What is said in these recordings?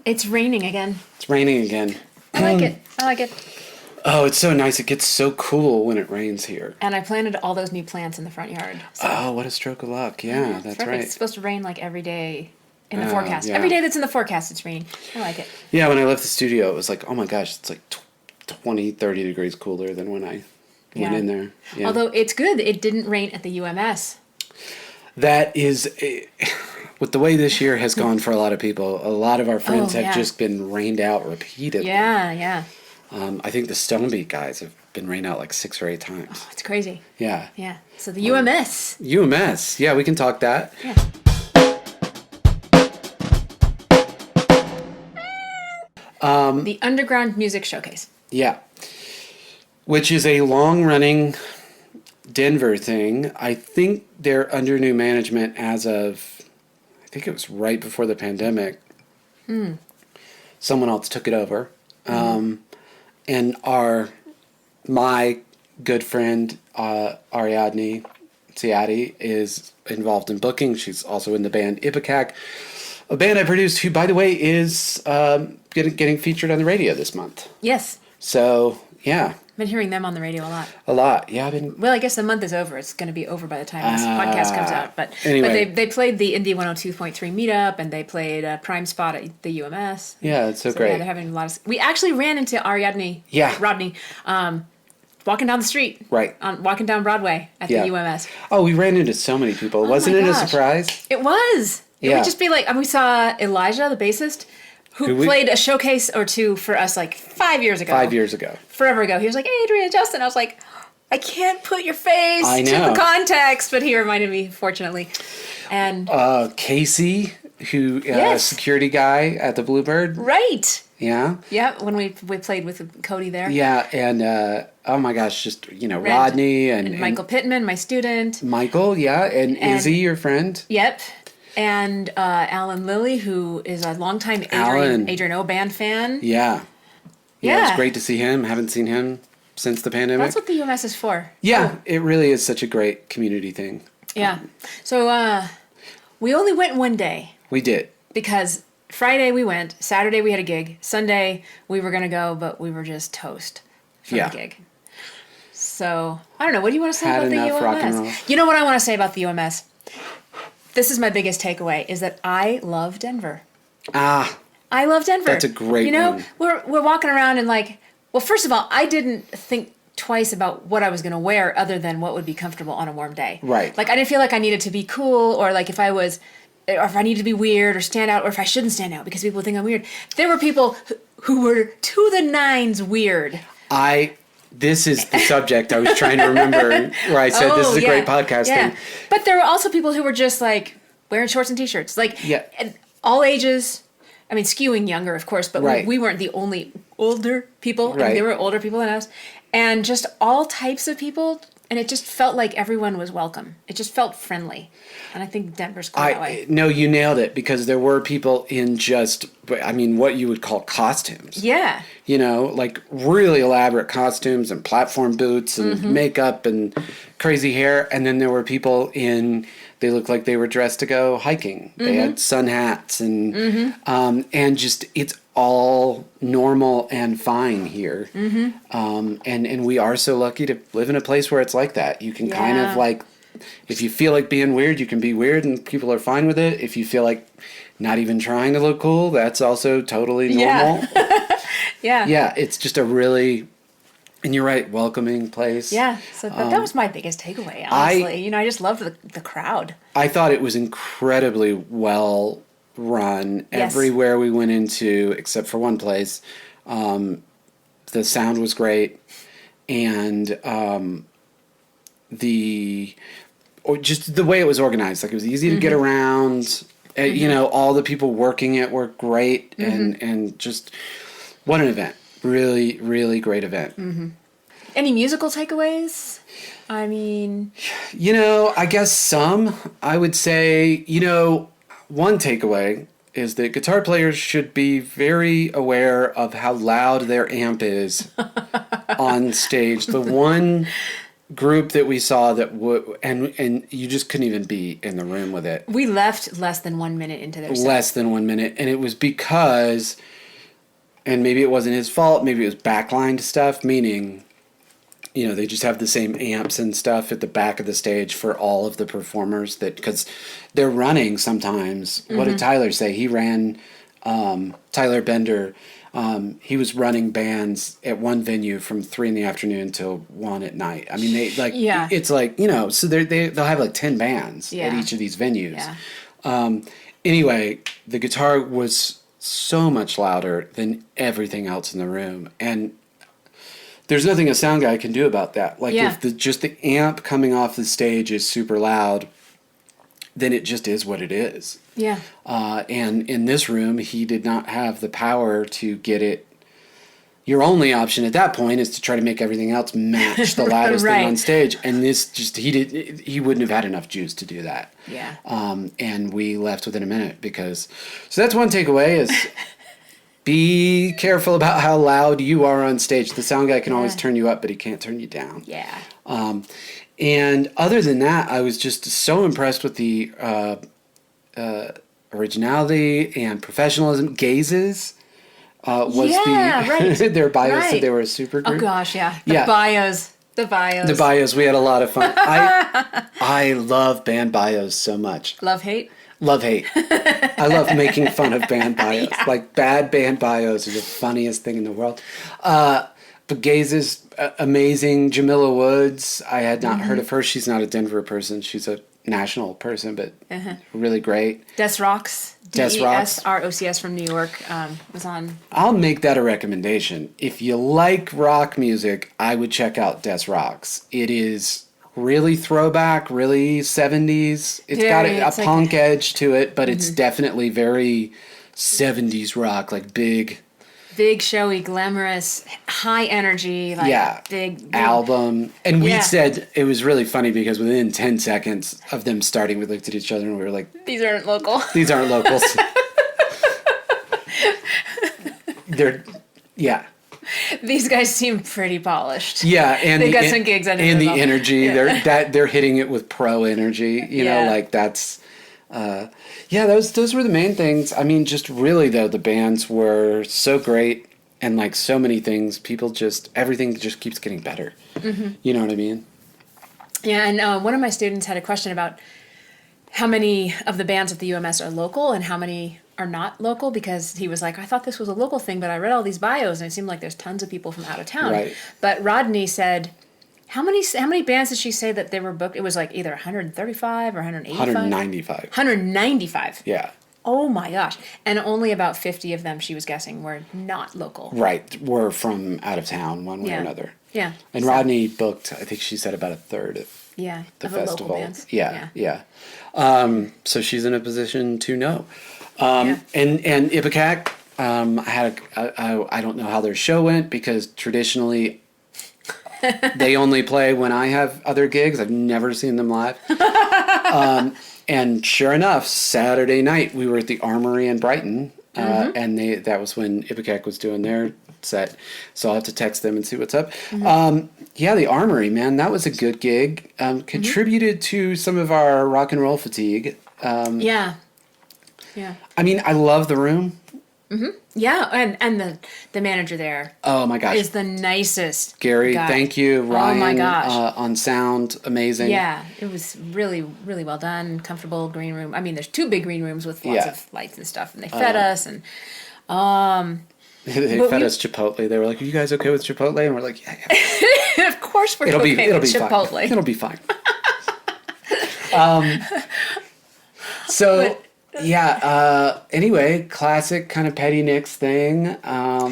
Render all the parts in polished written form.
It's raining again. It's raining again. I like it. I like it. Oh, it's so nice. It gets so cool when it rains here. And I planted all those new plants in the front yard. So. Oh, what a stroke of luck. Yeah, that's perfect. right. It's supposed to rain like every day in the forecast. Yeah. Every day that's in the forecast, it's raining. I like it. Yeah, when I left the studio, it was like, oh my gosh, it's like 20, 30 degrees cooler than when I went in there. Yeah. Although it's good, it didn't rain at the UMS. That is, with the way this year has gone for a lot of people, a lot of our friends have just been rained out repeatedly. Yeah. I think the Stonebeat guys have been rained out like 6 or 8 times. Oh, it's crazy. Yeah. Yeah. So the UMS. UMS. Yeah, we can talk that. Yeah. The Underground Music Showcase. Yeah. Which is a long-running Denver thing. I think they're under new management as of, I think it was right before the pandemic. Someone else took it over. And my good friend, Ariadne Ciati, is involved in booking. She's also in the band Ipecac, a band I produced who, by the way, is getting featured on the radio this month. Yes. So, yeah. I've been hearing them on the radio a lot. A lot, yeah. Well, I guess the month is over. It's going to be over by the time this podcast comes out. But anyway. But they played the Indie 102.3 meetup, and they played a Prime Spot at the UMS. Yeah, it's so great. Yeah, they're having a lot of... We actually ran into Ariadne, Rodney, walking down the street. Right. Walking down Broadway at the UMS. Oh, we ran into so many people. Wasn't it a surprise? It was. It would just be like... And we saw Elijah, the bassist, who played a showcase or two for us like 5 years ago. 5 years ago. Forever ago. He was like, hey, Adrienne, Justin. I was like, I can't put your face to the context, but he reminded me, fortunately. And Casey, who security guy at the Bluebird. Right. Yeah. Yeah, when we played with Cody there. Yeah, and oh my gosh, just Rodney and Michael Pittman, my student. Michael, yeah, and Izzy, your friend. Yep. And Alan Lilly, who is a longtime Adrienne O band fan. Yeah. Yeah, it's great to see him. Haven't seen him since the pandemic. That's what the UMS is for. Yeah, it really is such a great community thing. Yeah. So we only went one day. We did. Because Friday we went, Saturday we had a gig, Sunday we were going to go, but we were just toast from the gig. So, I don't know, what do you want to say about the UMS? Rock and roll. You know what I want to say about the UMS? This is my biggest takeaway, is that I love Denver. I love Denver. That's a great one. We're walking around and like, well, first of all, I didn't think twice about what I was going to wear other than what would be comfortable on a warm day. Right. Like, I didn't feel like I needed to be cool or like if I needed to be weird or stand out or if I shouldn't stand out because people would think I'm weird. There were people who were to the nines weird. This is the subject I was trying to remember where I said this is a great podcast thing. But there were also people who were just like wearing shorts and t-shirts. Like all ages. I mean, skewing younger, of course, but we weren't the only older people. Right. I mean, there were older people than us. And just all types of people. And it just felt like everyone was welcome. It just felt friendly. And I think Denver's cool that way. No, you nailed it because there were people in what you would call costumes. Yeah. Like really elaborate costumes and platform boots and makeup and crazy hair. And then there were people they looked like they were dressed to go hiking. They had sun hats and just it's all normal and fine here. And we are so lucky to live in a place where it's like that. You can kind of like, if you feel like being weird, you can be weird and people are fine with it. If you feel like not even trying to look cool, that's also totally normal. Yeah, it's just a really, and you're right, welcoming place. Yeah, so that was my biggest takeaway, honestly. I just loved the crowd. I thought it was incredibly well run. Everywhere we went into, except for one place, the sound was great. And just the way it was organized, like it was easy to get around. All the people working it were great, and just what an event! Really, really great event. Any musical takeaways? I mean, I guess some. I would say, one takeaway is that guitar players should be very aware of how loud their amp is on stage. The one group that we saw that would, and you just couldn't even be in the room with it. We left less than 1 minute into their set. Less than 1 minute, and it was because, and maybe it wasn't his fault, maybe it was backlined stuff, meaning, you know, they just have the same amps and stuff at the back of the stage for all of the performers, that because they're running sometimes. What did Tyler say? He ran, Tyler Bender. He was running bands at one venue from 3 p.m. till 1 p.m. I mean, they like, it's like, you know, so they'll have like 10 bands at each of these venues. Yeah. Anyway, the guitar was so much louder than everything else in the room. And there's nothing a sound guy can do about that. Like if just the amp coming off the stage is super loud, then it just is what it is. Yeah. And in this room, he did not have the power to get it. Your only option at that point is to try to make everything else match the loudest thing on stage. And this just, he wouldn't have had enough juice to do that. Yeah. And we left within a minute because, so that's one takeaway is be careful about how loud you are on stage. The sound guy can always turn you up, but he can't turn you down. Yeah. And other than that, I was just so impressed with the originality and professionalism. Gazes was their bios said they were a super group. Oh gosh, yeah. The bios. The bios. We had a lot of fun. I love band bios so much. Love hate. I love making fun of band bios. Yeah. Like bad band bios are the funniest thing in the world. But Gaze is amazing. Jamila Woods, I had not heard of her. She's not a Denver person. She's a national person, but really great. Des Rocks. DESROCS from New York was on. I'll make that a recommendation. If you like rock music, I would check out Des Rocks. It is really throwback, really 70s. It's got a punk edge to it, but it's definitely very 70s rock, like big, showy, glamorous, high energy, big album. And we said, it was really funny because within 10 seconds of them starting, we looked at each other and we were like, these aren't local. These aren't locals. These guys seem pretty polished. Yeah, and they got some gigs under and the energy. They're hitting it with pro energy. You know, like that's. Those were the main things. I mean, just really though, the bands were so great, and like so many things, everything just keeps getting better. You know what I mean? Yeah, and one of my students had a question about how many of the bands at the UMS are local and how many are not local, because he was like, I thought this was a local thing, but I read all these bios and it seemed like there's tons of people from out of town. Right. But Rodney said, how many bands did she say that they were booked? It was like either 135 or 185? 195. 195. Yeah. Oh my gosh. And only about 50 of them, she was guessing, were not local. Right. Were from out of town one way or another. Yeah. And Rodney booked, I think she said, about a third of the festival. Local bands. Yeah. So she's in a position to know. And Ipecac, I don't know how their show went, because traditionally they only play when I have other gigs. I've never seen them live. And sure enough, Saturday night we were at the Armory in Brighton, and that was when Ipecac was doing their set. So I'll have to text them and see what's up. The Armory, man, that was a good gig. Contributed to some of our rock and roll fatigue. Yeah. I mean, I love the room. Yeah, and the manager there. Oh my gosh, is the nicest. Gary, guy. Thank you, Ryan. Oh my gosh, on sound, amazing. Yeah, it was really, really well done. Comfortable green room. I mean, there's 2 big green rooms with lots of lights and stuff, and they fed us and. They fed us Chipotle. They were like, "Are you guys okay with Chipotle?" And we're like, "Yeah." Of course, we're okay with Chipotle. Fine. It'll be fine. So. Anyway, classic kind of Petty Nicks thing. Not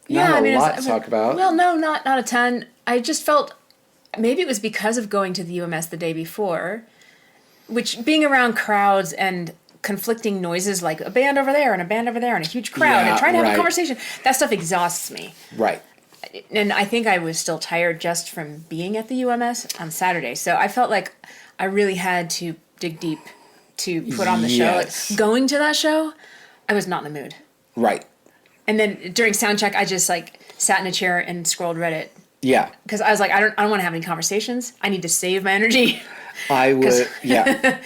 a lot to talk about. Well, no, not a ton. I just felt maybe it was because of going to the UMS the day before, which being around crowds and conflicting noises like a band over there and a band over there and a huge crowd and trying to have a conversation, that stuff exhausts me. Right. And I think I was still tired just from being at the UMS on Saturday. So I felt like I really had to dig deep to put on the show. Like, going to that show, I was not in the mood. Right. And then during sound check, I just sat in a chair and scrolled Reddit Yeah. Because I was like, I don't want to have any conversations. I need to save my energy. I would, yeah.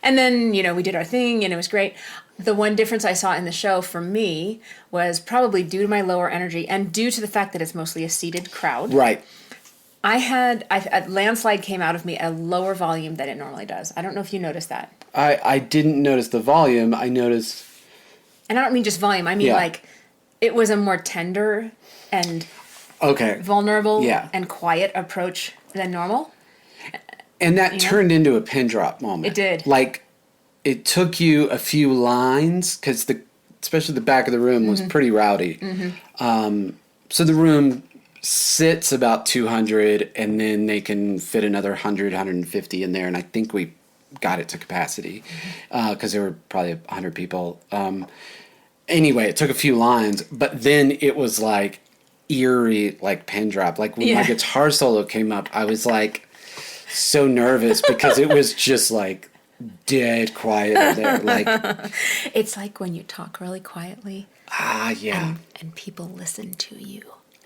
And then, we did our thing and it was great. The one difference I saw in the show for me was probably due to my lower energy and due to the fact that it's mostly a seated crowd. Right. A landslide came out of me at a lower volume than it normally does. I don't know if you noticed that. I didn't notice the volume. I noticed. And I don't mean just volume. I mean it was a more tender and vulnerable and quiet approach than normal. And that turned into a pin drop moment. It did. Like, it took you a few lines, because especially the back of the room was pretty rowdy. So the room sits about 200, and then they can fit another 100, 150 in there, and I think we got it to capacity, because there were probably 100 people. Anyway, it took a few lines, but then it was like eerie, like pin drop. Like when my guitar solo came up, I was like so nervous because it was just like dead quiet in there. Like, it's like when you talk really quietly. Yeah. And people listen to you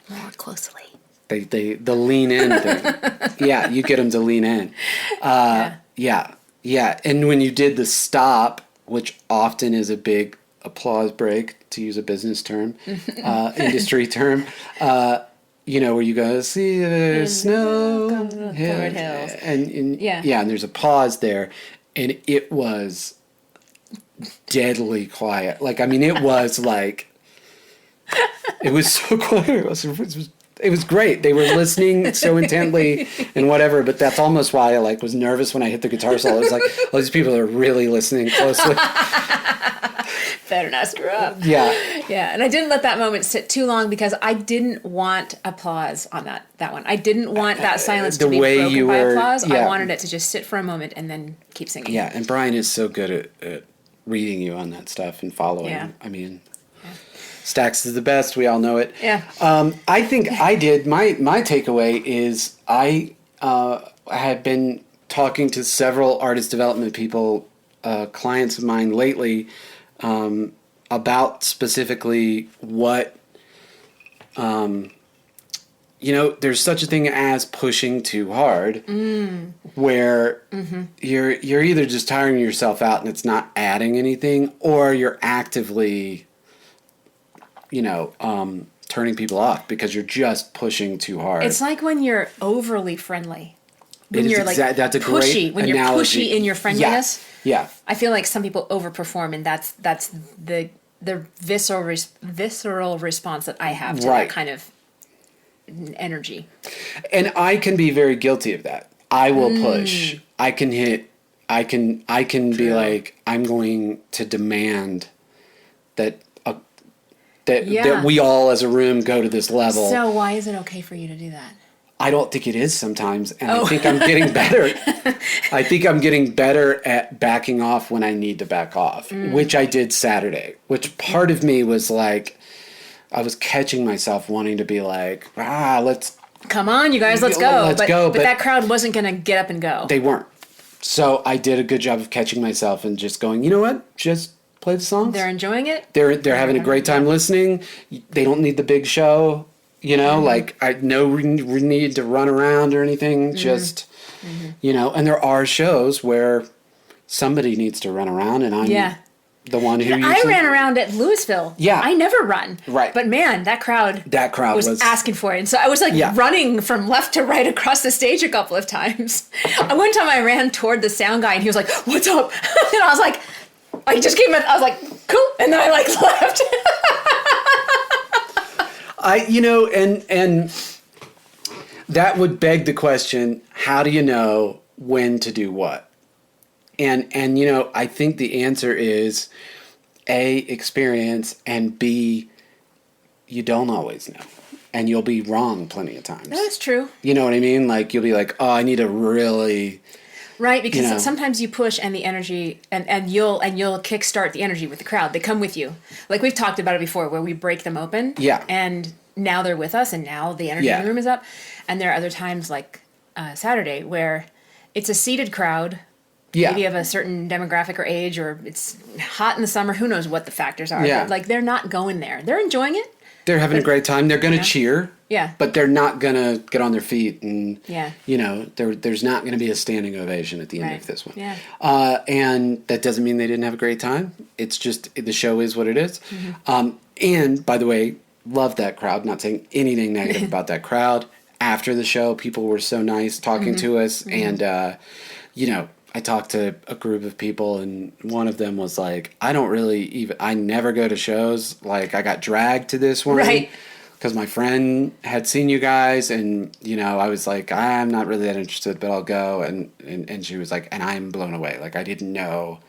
more closely. The lean in thing. Yeah, you get them to lean in. Yeah. And when you did the stop, which often is a big applause break, to use a business term, industry term, where you go, see the snow, hills. And and there's a pause there, and it was deadly quiet. Like, I mean, it was like, it was so quiet. It was great. They were listening so intently and whatever, but that's almost why I was nervous when I hit the guitar solo. I was like, oh, these people are really listening closely. Better not screw up. Yeah. Yeah, and I didn't let that moment sit too long because I didn't want applause on that one. I didn't want that silence to be broken by applause. I wanted it to just sit for a moment and then keep singing. Yeah, and Brian is so good at reading you on that stuff and following. Yeah. I mean, Stax is the best. We all know it. Yeah. I think I did. My takeaway is I had been talking to several artist development people, clients of mine lately, about specifically what, there's such a thing as pushing too hard, where you're either just tiring yourself out and it's not adding anything, or you're actively, turning people off because you're just pushing too hard. It's like when you're overly friendly. When you're that's a pushy, great when analogy. You're pushy in your friendliness. Yeah. I feel like some people overperform, and that's the visceral response that I have to that kind of energy. And I can be very guilty of that. I will push. I can hit. I can be like, I'm going to demand that that we all as a room go to this level. So why is it okay for you to do that? I don't think it is sometimes, and I think I'm getting better. I think I'm getting better at backing off when I need to back off, which I did Saturday, which part of me was like, I was catching myself wanting to be like, let's... Come on, you guys, let's go. Let's go. But that crowd wasn't going to get up and go. They weren't. So I did a good job of catching myself and just going, you know what? Just play the songs. They're enjoying it. They're having a great time listening. They don't need the big show. I no need to run around or anything, just, and there are shows where somebody needs to run around, and I'm the one who usually... I ran around at Louisville. Yeah. I never run. Right. But man, that crowd was asking for it. And so I was running from left to right across the stage a couple of times. One time I ran toward the sound guy, and he was like, "What's up?" And I was like, I just came in, I was like, "Cool." And then I left. And that would beg the question, how do you know when to do what? And I think the answer is A, experience, and B, you don't always know. And you'll be wrong plenty of times. That's true. You know what I mean? Like, you'll be like, oh, I need to really... Right, because sometimes you push and the energy, and you'll kickstart the energy with the crowd. They come with you. Like we've talked about it before, where we break them open. Yeah. And now they're with us, and now the energy in the room is up. And there are other times, like Saturday, where it's a seated crowd. Yeah. Maybe of a certain demographic or age, or it's hot in the summer. Who knows what the factors are? Yeah. But they're not going there. They're enjoying it. They're having a great time. They're going to cheer. Yeah. But they're not going to get on their feet and, Yeah. you know, there's not going to be a standing ovation at the end Right. of this one. Yeah. And that doesn't mean they didn't have a great time. It's just the show is what it is. Mm-hmm. And by the way, love that crowd. Not saying anything negative about that crowd. After the show, people were so nice talking to us. And, you know, I talked to a group of people, and one of them was like, I never go to shows. Like, I got dragged to this one. Right. Because my friend had seen you guys, and, you know, I was like, I'm not really that interested, but I'll go. And she was like, and I'm blown away. Like, I didn't know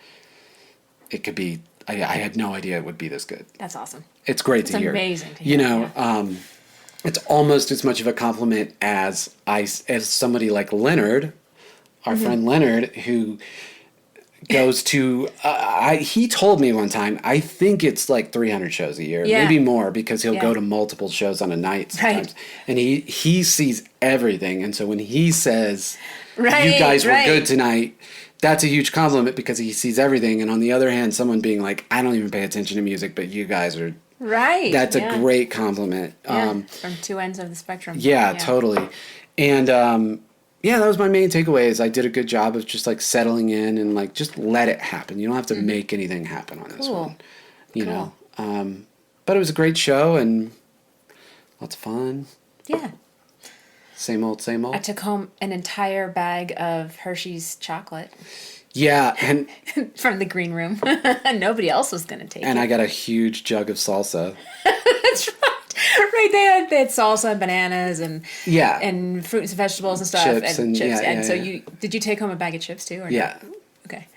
it could be, I had no idea it would be this good. That's awesome. It's great to hear. It's amazing to hear. You know, it's almost as much of a compliment as somebody like Leonard, our friend Leonard, who goes to, he told me one time, I think it's like 300 shows a year, maybe more, because he'll go to multiple shows on a night sometimes. Right. And he sees everything. And so when he says, you guys were good tonight, that's a huge compliment because he sees everything. And on the other hand, someone being like, I don't even pay attention to music, but you guys are... Right. That's a great compliment. Yeah, from two ends of the spectrum. Yeah, totally. And yeah, that was my main takeaway is I did a good job of just like settling in and like just let it happen. You don't have to make anything happen on this one. You know. But it was a great show and lots of fun. Yeah. Same old, same old. I took home an entire bag of Hershey's chocolate. Yeah, and from the green room. Nobody else was going to take it. And I got a huge jug of salsa. That's right. Right, they had salsa and bananas and fruits and vegetables and stuff chips and chips. Yeah, and so yeah. Did you take home a bag of chips too? Or yeah. No? Okay.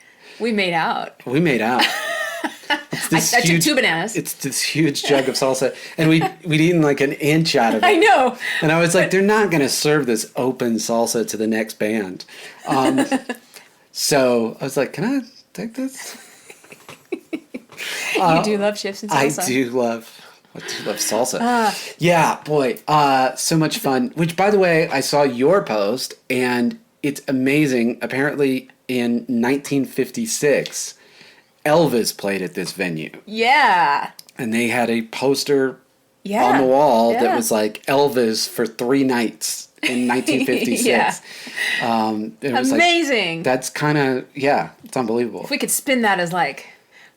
We made out. I took 2 bananas. It's this huge jug of salsa, and we'd eaten like an inch out of it. I know. And I was like, they're not going to serve this open salsa to the next band. So I was like, can I take this? You do love chips and salsa. I do love salsa. Yeah, boy, so much fun. Which, by the way, I saw your post, and it's amazing. Apparently, in 1956, Elvis played at this venue. Yeah. And they had a poster on the wall that was like Elvis for 3 nights in 1956. It was amazing. Like, that's kind of, it's unbelievable. If we could spin that as like,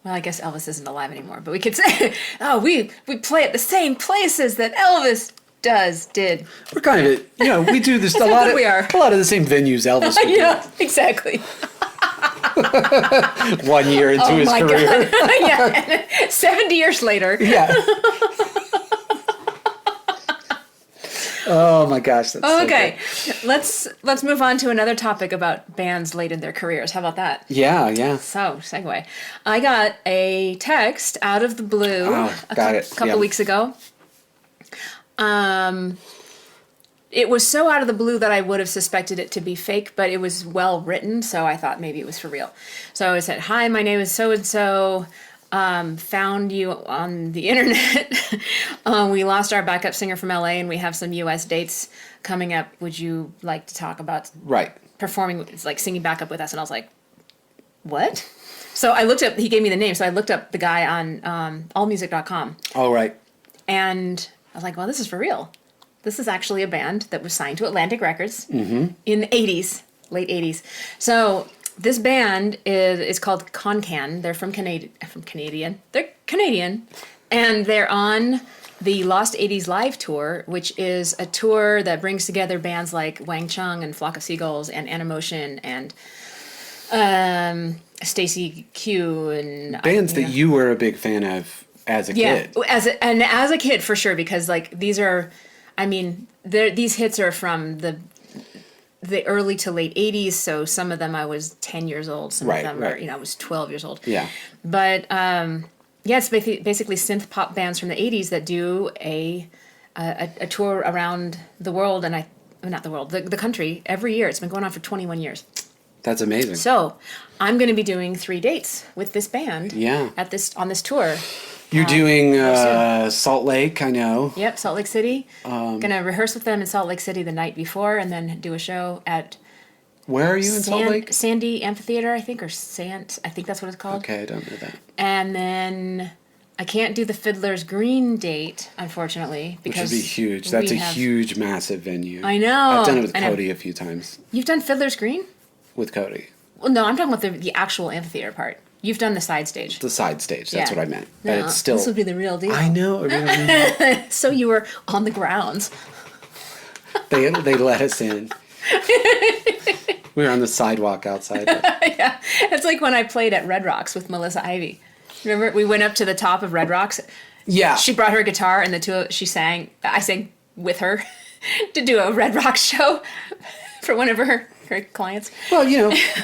well, I guess Elvis isn't alive anymore, but we could say, oh, we play at the same places that Elvis did. We're kind of, we do this a lot of the same venues Elvis would Yeah, exactly. 1 year into his career. Yeah, 70 years later. Yeah. Oh my gosh, that's okay. So good. Let's move on to another topic about bands late in their careers. How about that? Yeah. So, segue. I got a text out of the blue a couple weeks ago. It was so out of the blue that I would have suspected it to be fake, but it was well written, so I thought maybe it was for real. So I said, "Hi, my name is so-and-so. Found you on the internet. We lost our backup singer from LA, and we have some US dates coming up. Would you like to talk about performing, like singing backup with us?" And I was like, "What?" So I looked up, he gave me the name, so I looked up the guy on allmusic.com. Oh, right. And I was like, well, this is for real. This is actually a band that was signed to Atlantic Records in the 80s, late 80s. So this band is called Concan. They're from Canadian. They're Canadian. And they're on the Lost 80s Live Tour, which is a tour that brings together bands like Wang Chung and Flock of Seagulls and Animotion and Stacy Q. And bands that you were a big fan of as a kid. Yeah, as a kid, for sure, because like these are... I mean, these hits are from the early to late 80s, so some of them I was 10 years old, some of them I was 12 years old. Yeah. But, it's basically synth pop bands from the 80s that do a tour around the world, and the country, every year. It's been going on for 21 years. That's amazing. So, I'm going to be doing 3 dates with this band on this tour. You're doing Salt Lake, I know. Yep, Salt Lake City. Gonna rehearse with them in Salt Lake City the night before, and then do a show at. Where are you in Salt Lake? Sandy Amphitheater, I think, or Sant. I think that's what it's called. Okay, I don't know that. And then I can't do the Fiddler's Green date, unfortunately, Which because would be huge. That's a huge, massive venue. I know. I've done it with Cody a few times. You've done Fiddler's Green? With Cody. Well, no, I'm talking about the actual amphitheater part. You've done the side stage. The side stage. That's what I meant. But No, it's still. this would be the real deal. I know. So you were on the grounds. They let us in. We were on the sidewalk outside. Yeah, it's like when I played at Red Rocks with Melissa Ivy. Remember, we went up to the top of Red Rocks. Yeah. She brought her guitar, and she sang. I sang with her to do a Red Rocks show for one of her clients. Well,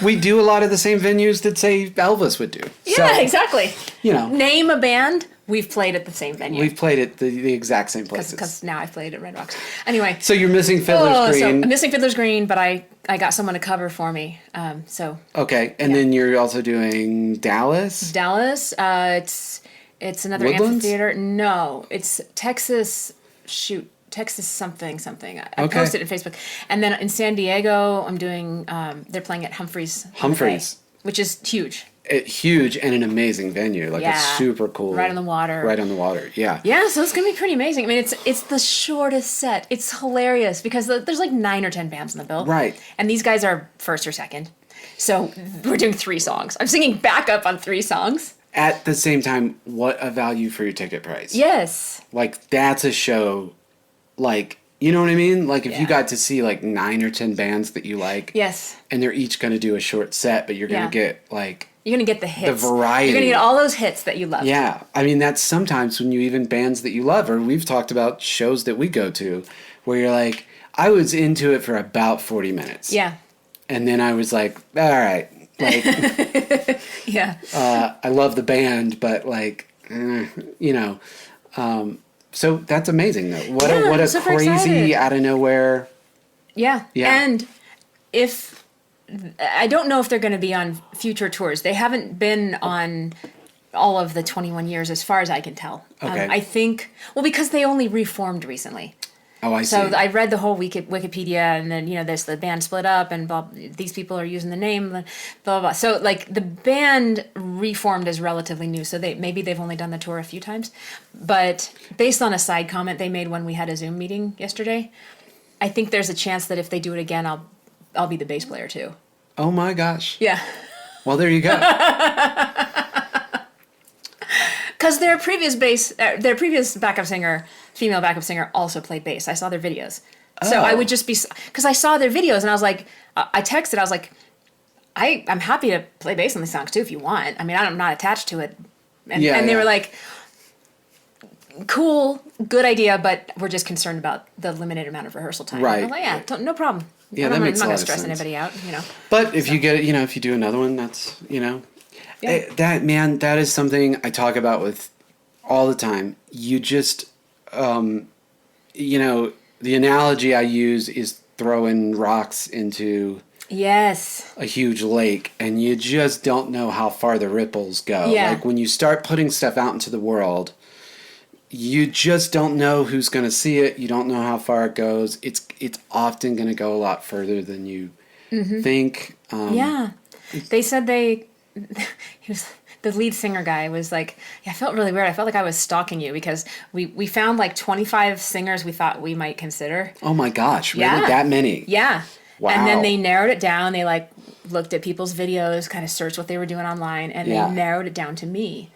we do a lot of the same venues that, say, Elvis would do. Yeah, exactly. Name a band. We've played at the same venue. We've played at the exact same places. Because now I've played at Red Rocks. Anyway. So you're missing Fiddler's Green. So I'm missing Fiddler's Green, but I got someone to cover for me. Okay, and then you're also doing Dallas? Dallas, it's another Woodlands? amphitheater. No, it's Texas something. I posted it on Facebook. And then in San Diego, I'm doing, they're playing at Humphreys. Which is huge. Huge and an amazing venue. It's super cool. Right on the water. Yeah. Yeah, so it's going to be pretty amazing. I mean, it's the shortest set. It's hilarious because there's like 9 or 10 bands in the bill. Right. And these guys are first or second. So we're doing 3 songs. I'm singing backup on 3 songs. At the same time, what a value for your ticket price. Yes. That's a show, you know what I mean? If you got to see 9 or 10 bands that you like. Yes. And they're each going to do a short set, but you're going to get You're going to get the hits. The variety. You're going to get all those hits that you love. Yeah. I mean, that's sometimes when you even bands that you love, or we've talked about shows that we go to where you're like, I was into it for about 40 minutes. Yeah. And then I was like, all right. Yeah. I love the band, but so that's amazing though. What a crazy excited. Out of nowhere. Yeah. And I don't know if they're going to be on future tours. They haven't been on all of the 21 years as far as I can tell. Okay. I think, because they only reformed recently. Oh, I see. So I read the whole Wikipedia, and then the band split up, and these people are using the name, blah blah blah. So the band reformed is relatively new, so maybe they've only done the tour a few times. But based on a side comment they made when we had a Zoom meeting yesterday, I think there's a chance that if they do it again, I'll be the bass player too. Oh my gosh. Yeah. Well, there you go. Because their previous backup singer, female backup singer, also played bass. I saw their videos. Oh. So I would just be, because I saw their videos and I was like, I texted, I was like, I'm happy to play bass on these songs too if you want. I mean, I'm not attached to it. And they were like, cool, good idea, but we're just concerned about the limited amount of rehearsal time. Right. I'm like, no problem. Yeah, that makes a lot of sense. I'm not going to stress anybody out, But if you get it, if you do another one, that's, that is something I talk about with all the time. You just, the analogy I use is throwing rocks into a huge lake, and you just don't know how far the ripples go. Yeah. When you start putting stuff out into the world, you just don't know who's going to see it. You don't know how far it goes. It's often going to go a lot further than you think. They said the lead singer guy was like, I felt really weird. I felt like I was stalking you because we found 25 singers we thought we might consider. Oh my gosh, really? That many? Yeah. Wow. And then they narrowed it down. They looked at people's videos, kind of searched what they were doing online, and they narrowed it down to me.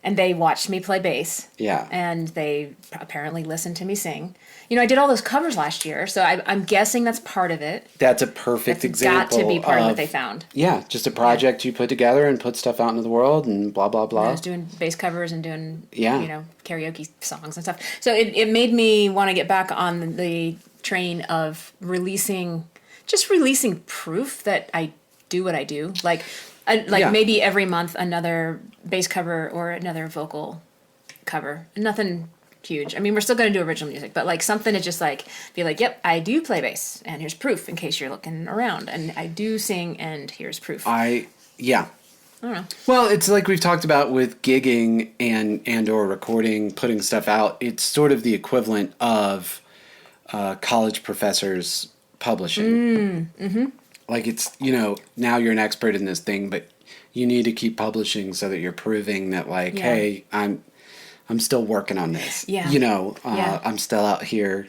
And they watched me play bass. Yeah. And they apparently listened to me sing. I did all those covers last year, so I'm guessing that's part of it. That's a perfect example. Got to be part of what they found. Yeah, just a project you put together and put stuff out into the world and blah, blah, blah. I was doing bass covers and doing, karaoke songs and stuff. So it made me want to get back on the train of releasing proof that I do what I do. Maybe every month another bass cover or another vocal cover. Nothing huge. I mean, we're still going to do original music, but something to just be like, yep, I do play bass, and here's proof in case you're looking around, and I do sing, and here's proof. I don't know. Well, it's like we've talked about with gigging and or recording, putting stuff out. It's sort of the equivalent of college professors publishing. Mm-hmm. It's, now you're an expert in this thing, but you need to keep publishing so that you're proving that, hey, I'm still working on this. Yeah. I'm still out here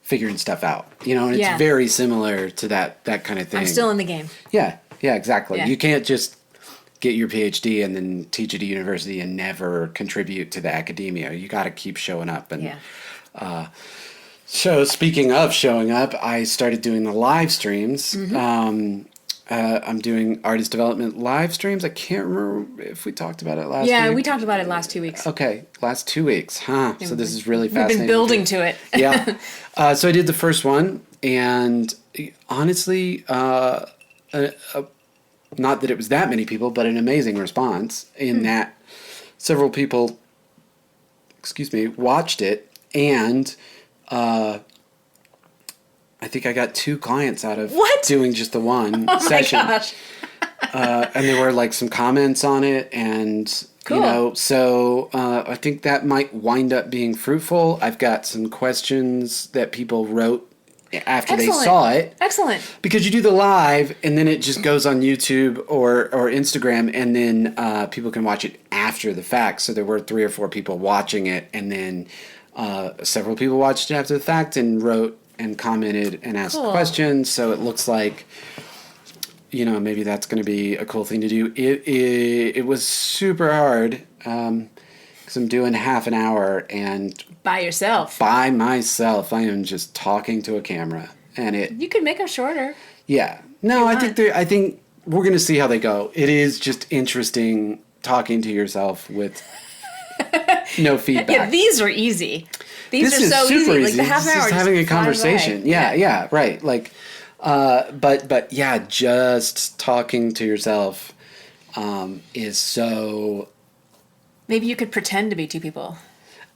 figuring stuff out. And it's very similar to that kind of thing. I'm still in the game. Yeah, exactly. Yeah. You can't just get your PhD and then teach at a university and never contribute to the academia. You got to keep showing up. And so speaking of showing up, I started doing the live streams. Mm-hmm. I'm doing artist development live streams. I can't remember if we talked about it last week. Yeah, we talked about it last 2 weeks. Okay, last 2 weeks, huh? So this is really fascinating. We've been building to it. Yeah. So I did the first one, and honestly, not that it was that many people, but an amazing response in that several people, watched it, and I think I got 2 clients out of doing just the one session. Oh my gosh. And there were like some comments on it, and cool. So I think that might wind up being fruitful. I've got some questions that people wrote after they saw it. Excellent. Because you do the live, and then it just goes on YouTube or Instagram, and then people can watch it after the fact. So there were 3 or 4 people watching it, and then several people watched it after the fact and wrote and commented and asked questions. So it looks like, maybe that's going to be a cool thing to do. It was super hard because I'm doing half an hour and by yourself. By myself, I am just talking to a camera, and you could make them shorter. Yeah. No, I think we're going to see how they go. It is just interesting talking to yourself with no feedback. Yeah, these are easy. These are so super easy. Like the half hour, just having a conversation. Yeah, right. Like, but yeah, just talking to yourself is so. Maybe you could pretend to be 2 people.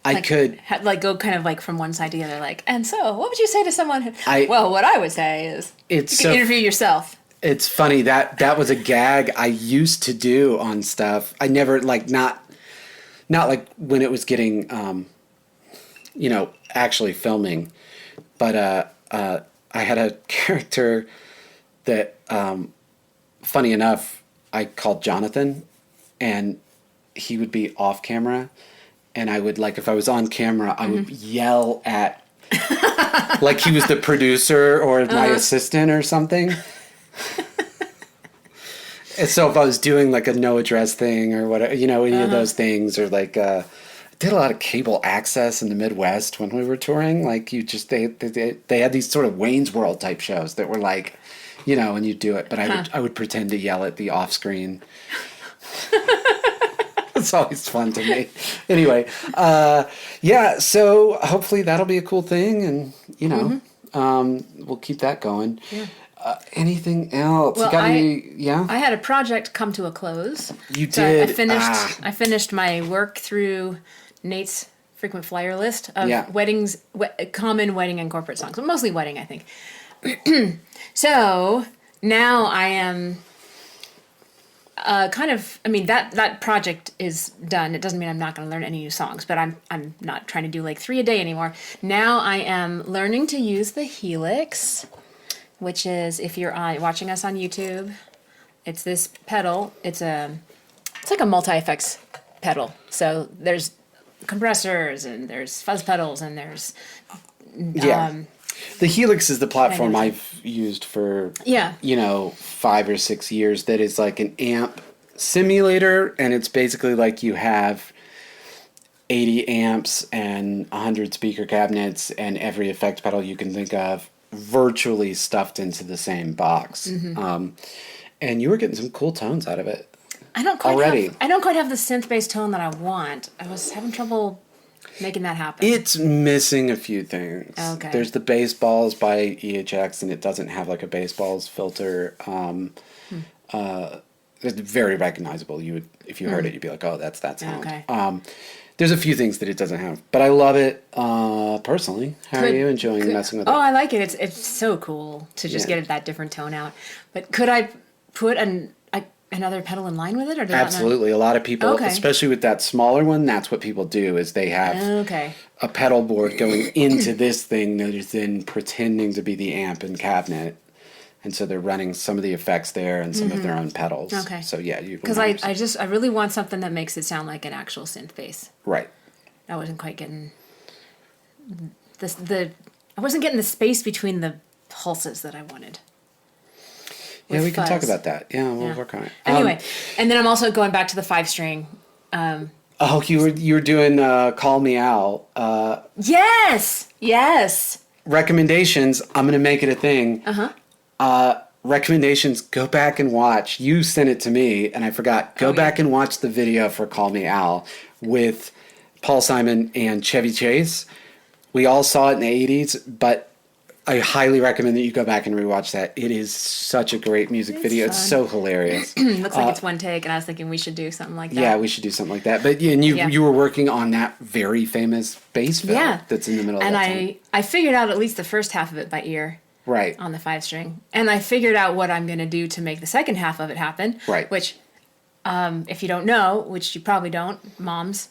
I could go kind of like from one side to the other. Like, and so, what would you say to someone? What I would say is, you can interview yourself. It's funny that was a gag I used to do on stuff. I never not like when it was getting. Actually filming, but I had a character that, funny enough, I called Jonathan, and he would be off camera, and I would, if I was on camera, I would yell at, like he was the producer or my assistant or something. And so if I was doing a no address thing or whatever, any of those things, or did a lot of cable access in the Midwest when we were touring. They had these sort of Wayne's World type shows that were and you do it. But I would pretend to yell at the off screen. It's always fun to me. Anyway, so hopefully that'll be a cool thing, and we'll keep that going. Yeah. Anything else? Well, you got any? Yeah. I had a project come to a close. You did. I finished my work through Nate's frequent flyer list of weddings, common wedding and corporate songs, but mostly wedding, I think. So now I am that project is done. It doesn't mean I'm not going to learn any new songs, but I'm not trying to do 3 a day anymore. Now I am learning to use the Helix, which is, if you're watching us on YouTube, it's this pedal. It's like a multi-effects pedal. So there's compressors, and there's fuzz pedals, and there's the Helix is the platform I've used for 5 or 6 years. That is like an amp simulator, and it's basically like you have 80 amps and 100 speaker cabinets and every effect pedal you can think of virtually stuffed into the same box. Mm-hmm. And you were getting some cool tones out of it. I don't quite have the synth-based tone that I want. I was having trouble making that happen. It's missing a few things. Okay. There's the bass balls by EHX, and it doesn't have a bass balls filter. It's very recognizable. You would, if you heard it, you'd be like, "Oh, that's that sound." Okay. There's a few things that it doesn't have, but I love it personally. How are you enjoying messing with it? Oh, I like it. It's so cool to just get that different tone out. But could I put another pedal in line with it, or does absolutely? A lot of people, especially with that smaller one, that's what people do. Is they have a pedal board going into this thing that is then pretending to be the amp and cabinet. And so they're running some of the effects there and some of their own pedals. Okay. So yeah, you. Because I really want something that makes it sound like an actual synth bass. Right. I wasn't quite getting I wasn't getting the space between the pulses that I wanted. Yeah, we can talk about that. Yeah, we'll work on it. Anyway, and then I'm also going back to the 5-string. You were doing Call Me Al. Yes. Recommendations. I'm going to make it a thing. Recommendations. Go back and watch. You sent it to me, and I forgot. Go back and watch the video for Call Me Al with Paul Simon and Chevy Chase. We all saw it in the 80s, but I highly recommend that you go back and rewatch that. It is such a great music video. Fun. It's so hilarious. Looks like it's one take, and I was thinking we should do something like that. Yeah, we should do something like that. But you were working on that very famous bass fill that's in the middle of that song. I figured out at least the first half of it by ear. Right. On the 5-string. And I figured out what I'm going to do to make the second half of it happen. Right. Which, if you don't know, which you probably don't, moms.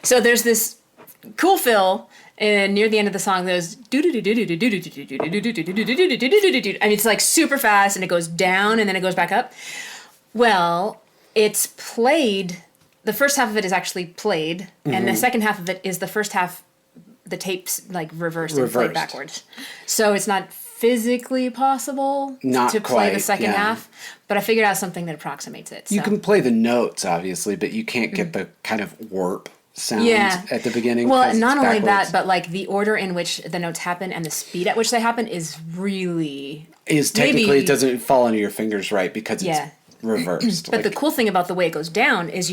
So there's this cool fill. And near the end of the song, there's I mean, it's like super fast, and it goes down, and then it goes back up. Well, it's played. The first half of it is actually played, and the second half of it is the first half. The tape's like reversed and played backwards, so it's not physically possible to play the second half. But I figured out something that approximates it. So. You can play the notes, obviously, but you can't get the kind of warp sound at the beginning. Well, not only that, but like the order in which the notes happen and the speed at which they happen is really technically it doesn't fall into your fingers right because it's reversed. But the cool thing about the way it goes down is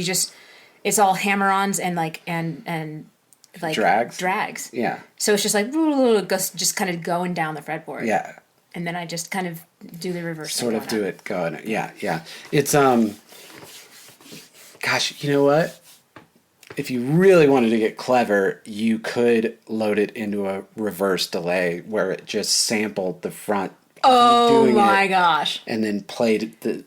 it's all hammer-ons and like drags. Yeah. So it's just like just kind of going down the fretboard. Yeah. And then I just kind of do the reverse. Sort of do it going. Yeah. It's gosh, you know what? If you really wanted to get clever, you could load it into a reverse delay where it just sampled the front. Oh my gosh! And then played the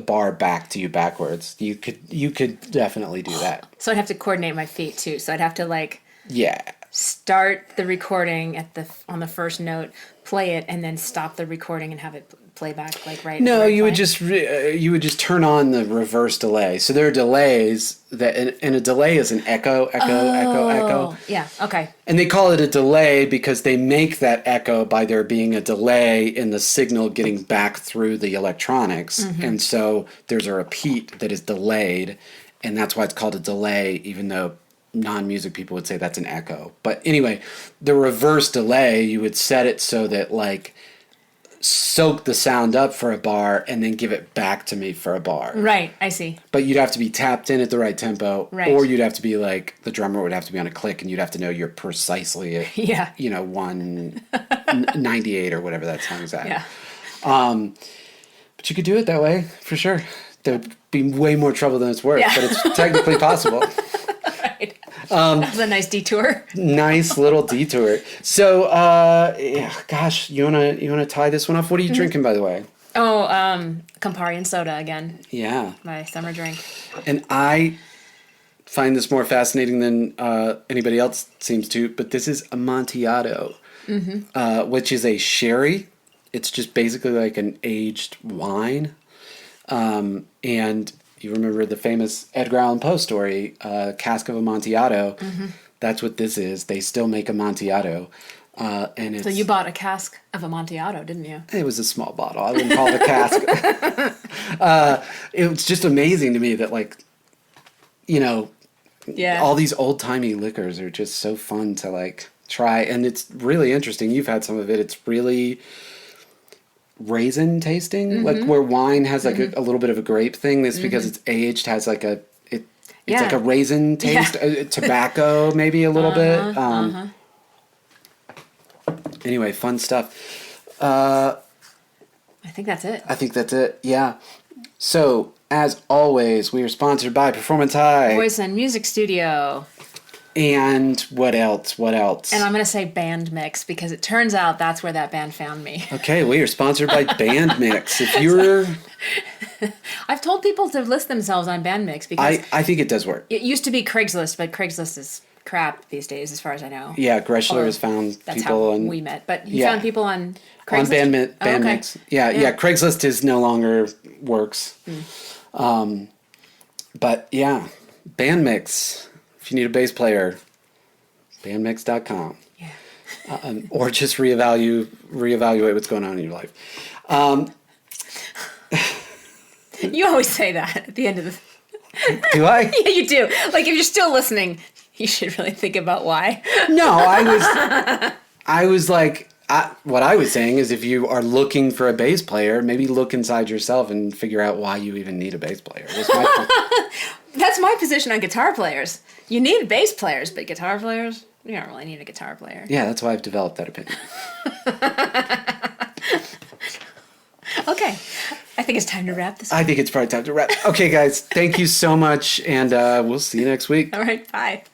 bar back to you backwards. You could definitely do that. So I'd have to coordinate my feet too. So I'd have to start the recording on the first note, play it, and then stop the recording and have it play back right. No, you would just turn on the reverse delay. So there are delays and a delay is an echo. Yeah. Okay. And they call it a delay because they make that echo by there being a delay in the signal getting back through the electronics, and so there's a repeat that is delayed, and that's why it's called a delay, even though non-music people would say that's an echo. But anyway, the reverse delay, you would set it so that soak the sound up for a bar and then give it back to me for a bar. Right, I see. But you'd have to be tapped in at the right tempo, right. Or you'd have to be the drummer would have to be on a click, and you'd have to know you're precisely at 198 or whatever that sounds at. Yeah. But you could do it that way for sure. There'd be way more trouble than it's worth, but it's technically possible. Right. That was a nice detour. Nice little detour. So, gosh, you wanna tie this one off? What are you drinking, by the way? Oh, Campari and soda again. Yeah. My summer drink. And I find this more fascinating than anybody else seems to, but this is Amontillado, which is a sherry. It's just basically like an aged wine. And you remember the famous Edgar Allan Poe story, Cask of Amontillado. That's what this is. They still make Amontillado. And it's, so you bought a cask of Amontillado, didn't you? It was a small bottle. I wouldn't call it a cask. It was just amazing to me that all these old-timey liquors are just so fun to try. And it's really interesting. You've had some of it. It's really raisin tasting, where wine has a little bit of a grape thing. This because it's aged has like a raisin taste, tobacco maybe a little bit. Anyway, fun stuff. I think that's it. Yeah. So as always, we are sponsored by Performance High, Voice and Music Studio. And what else? And I'm going to say Bandmix because it turns out that's where that band found me. Okay, we are sponsored by Bandmix. If you're... I've told people to list themselves on Bandmix because... I think it does work. It used to be Craigslist, but Craigslist is crap these days as far as I know. Yeah, Greshler has found that's people... That's how we met. But you found people on Craigslist? On Bandmix. Okay. Yeah, Craigslist is no longer works. But yeah, Bandmix... If If you need a bass player, bandmix.com. Yeah. Or just reevaluate what's going on in your life. You always say that at the end of the... Do I? Yeah, you do. Like, if you're still listening, you should really think about why. No, I was like, what I was saying is if you are looking for a bass player, maybe look inside yourself and figure out why you even need a bass player. That's my position on guitar players. You need bass players, but guitar players, you don't really need a guitar player. Yeah, that's why I've developed that opinion. Okay. I think it's time to wrap this up. I think it's probably time to wrap. Okay, guys, thank you so much, and we'll see you next week. All right, bye.